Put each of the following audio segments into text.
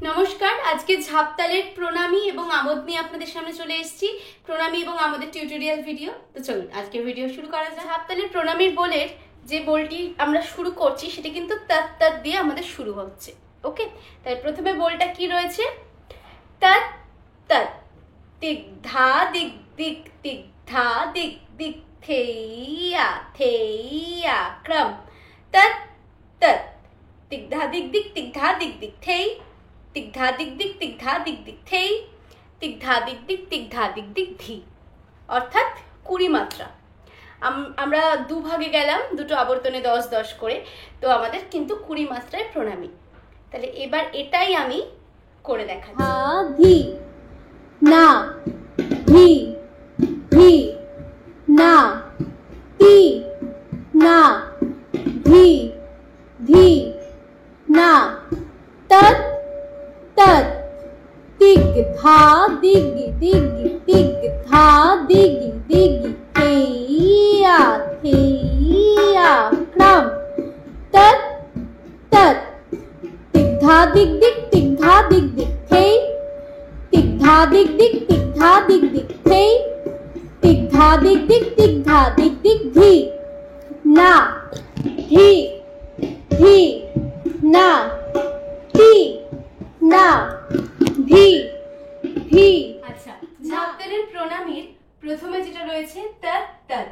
নমস্কার, আজকে ঝাপতালের প্রণামী এবং আমোদ নিয়ে আপনাদের সামনে চলে এসেছি। প্রণামী এবং আমোদের টিউটোরিয়াল ভিডিও। তো চলুন আজকে ভিডিও শুরু করা যাক। ঝাপতালের প্রণামীর বোলের যে বোলটি আমরা শুরু করছি সেটা কিন্তু তৎ তৎ দিয়ে আমাদের শুরু হচ্ছে। ওকে, তাই প্রথমে বোলটা কি রয়েছে? তৎ তৎ দিক ধা দিক দিক দিক ধা দিক দিক থেইয়া থেইয়া ক্রম তৎ তৎ দিক ধা দিক দিক দিক ধা দিক দিক থেই দিক ধা দিক দিক দিক ধা দিক দিক থেই দিক ধা দিক দিক দিক ধা দিক দিক ধি, অর্থাৎ 20 মাত্রা। আমরা দুভাগে গেলাম, দুটো আবর্তনে 10-10 করে, তো আমাদের কিন্তু 20 মাত্রায় প্রণামী। তাহলে এবার এটাই আমি করে দেখাচ্ছি। ধি না ধি ধি না তি না ধি ধি না তৎ তৎ দিগ ধা দিগ দিগ দিগ ধা দিগ দিগ থেইয়া থেইয়া ক্রম তৎ তৎ দিগ ধা দিগ দিগ দিগ ধা দিগ দিগ থেই দিগ ধা দিগ দিগ দিগ ধা দিগ দিগ থেই দিগ ধা দিগ দিগ দিগ ধা দিগ দিগ ধি না ধি ধি না তি না ধি ধি। আচ্ছা, ঝাপতালের প্রণামীর প্রথমে যেটা রয়েছে তৎ তৎ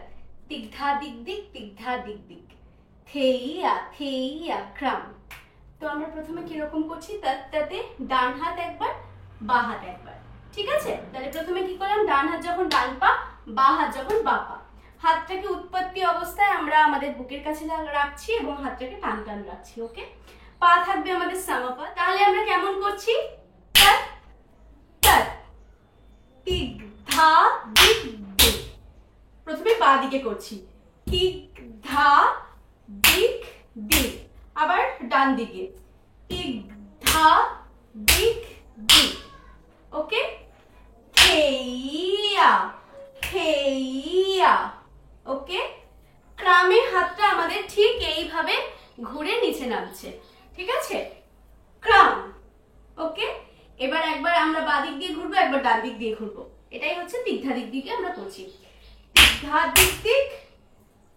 দিক ধা দিক দিক দিক ধা দিক দিক থেইয়া থেইয়া ক্রম। তো আমরা প্রথমে কিরকম করছি? তৎ ততে ডান হাত একবার, বা হাত একবার। ঠিক আছে, তাহলে প্রথমে কি করলাম? ডান হাত যখন ডান পা, বা হাত যখন বা পা। হাতটাকে উৎপত্তি অবস্থায় আমরা আমাদের বুকের কাছে রাখছি এবং হাতটাকে টান টান রাখছি। ওকে, পা থাকবে আমাদের সামাপা। তাহলে আমরা কেমন করছি? তৎ তৎ দিক ধা দিক দিক। প্রথমে পা দিকে করছি, দিক ধা দিক দিক। আবার ডান দিকে, দিক ধা দিক দিক। ওকে, থেইয়া থেইয়া। ওকে, ক্রমে হাতটা আমাদের ঠিক এইভাবে ঘুরে নিচে নামছে। ঠিক আছে, ক্রম। ওকে, এবার একবার আমরা বাঁ দিক দিয়ে ঘুরবো, একবার ডান দিক দিয়ে ঘুরবো। এটাই হচ্ছে দিকধা দিক দিকে আমরা করছি। দিকধা দিক দিক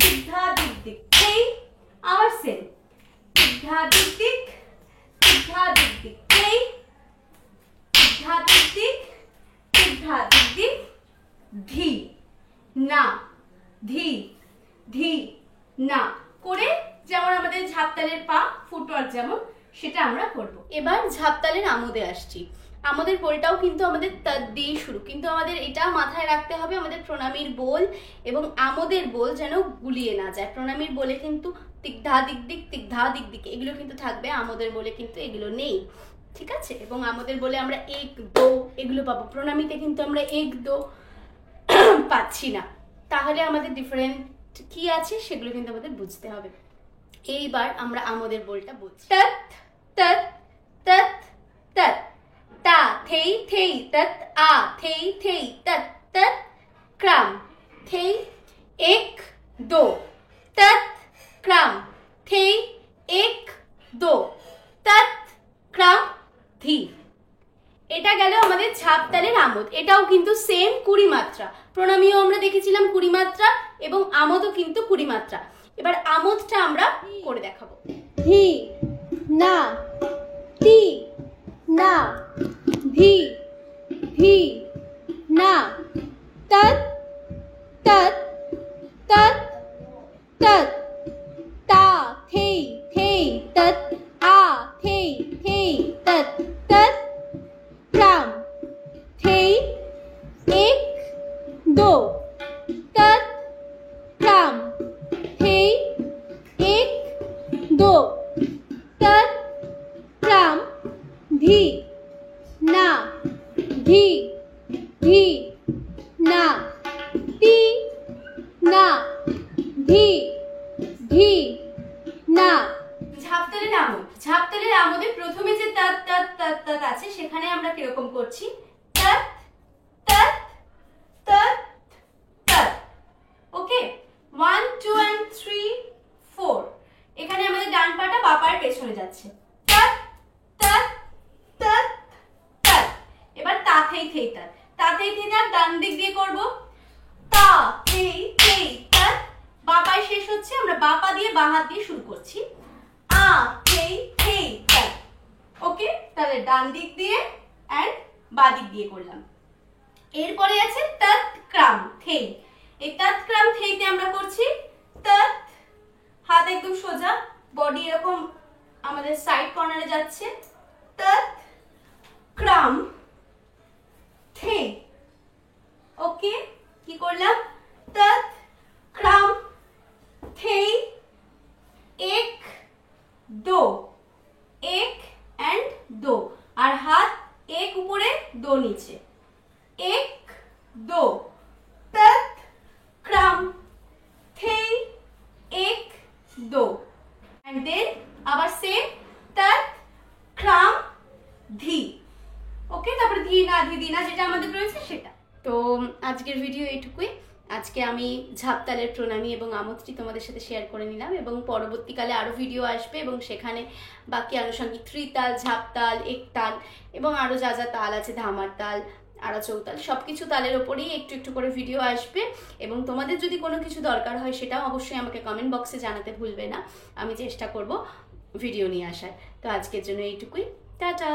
দিকধা দিক দিক এই আবার সেম দিকধা দিক দিক দিকধা দিক দিক এই দিকধা দিক দিক দিকধা দিক দিক ধি না ধি ধি না করে, যেমন আমাদের ঝাপতালের পা ফুটওয়ার্ক যেমন, সেটা আমরা করব। এবার ঝাপতালের আমোদে আসছি। আমাদের বোলটাও কিন্তু আমাদের তৎ দিয়ে শুরু, কিন্তু আমাদের এটা মাথায় রাখতে হবে, আমাদের প্রণামীর বোল এবং আমোদের বোল যেন গুলিয়ে না যায়। প্রণামীর বলে কিন্তু দিক ধা দিক দিক দিক ধা দিক দিক এগুলো কিন্তু থাকবে, আমোদের বলে কিন্তু এগুলো নেই। ঠিক আছে, এবং আমাদের বলে আমরা এক দো এগুলো পাবো, প্রণামীতে কিন্তু আমরা এক দো পাচ্ছি না। তাহলে আমাদের ডিফারেন্ট কি আছে সেগুলো কিন্তু আমাদের বুঝতে হবে। এইবার আমরা আমোদের বোলটা বলছি। তৎ তৎ তৎ তৎ তা থেই থেই তৎ আ থেই থেই তৎ তৎ ক্রম থেই এক দো তৎ ক্রম থেই এক দো তৎ ক্রম ধি। এটা গেল আমাদের ঝাপতালের আমোদ। এটাও কিন্তু সেম 20 মাত্রা। প্রণামীও আমরা দেখেছিলাম 20 মাত্রা এবং আমোদও কিন্তু 20 মাত্রা। এবার আমোদটা আমরা করে দেখাবো। ধি না তি না ধি ধি না তৎ তৎ তৎ তৎ তা থেই থেই তৎ আ থেই থেই তৎ তৎ ক্রম থেই এক দো তৎ ক্রম থেই এক দো তৎ ক্রম ধি না ধি ধি না তি না ধি ধি না। ঝাপতালের আমোদ। ঝাপতালের আমোদে প্রথমে যে তৎ তৎ তৎ তৎ আছে সেখানে আমরা কিরকম করছি? তৎ তৎ তৎ তৎ। ওকে, 1 2 and 3 4। এখানে আমাদের ডান পাটা বাঁ পায়ের পেছনে যাচ্ছে। তৎ তৎ তৎ থেই থেই তাত। তা থেই থেই তাত ডান দিক দিয়ে করব। তা থেই থেই তাত বা পায়ে শেষ হচ্ছে, আমরা বা পা দিয়ে বা হাত দিয়ে শুরু করছি। আ থেই থেই তাত। ওকে, তাহলে ডান দিক দিয়ে এন্ড বা দিক দিয়ে করলাম। এরপরে আছে তৎ ক্রাম থেই। এই তৎ ক্রাম থেইতে আমরা করছি তৎ, হাত একদম সোজা, বডি এরকম আমাদের সাইড কর্নারে যাচ্ছে। তৎ ক্রাম থেই। ওকে, কি করলাম? তৎ ক্রাম থেই, এক দো, এক এন্ড দো, আর হাত এক উপরে দো নিচে। এক দো, তৎ ক্রাম থেই, এক দো, এন্ড দেন আবার সেম তৎ ক্রাম ধি। ওকে, তারপরে ধি না ধি দি না যেটা আমাদের রয়েছে সেটা। তো আজকের ভিডিও এইটুকুই। আজকে আমি ঝাপতালের প্রণামী এবং আমোদটি তোমাদের সাথে শেয়ার করে নিলাম, এবং পরবর্তীকালে আরও ভিডিও আসবে এবং সেখানে বাকি আনুষঙ্গিক ত্রিতাল, ঝাপতাল, একতাল এবং আরও যা যা তাল আছে, ধামার তাল, আড়া চৌতাল, সব কিছু তালের ওপরেই একটু একটু করে ভিডিও আসবে। এবং তোমাদের যদি কোনো কিছু দরকার হয় সেটাও অবশ্যই আমাকে কমেন্ট বক্সে জানাতে ভুলবে না, আমি চেষ্টা করব ভিডিও নিয়ে আসার। তো আজকের জন্য এইটুকুই, টাটা।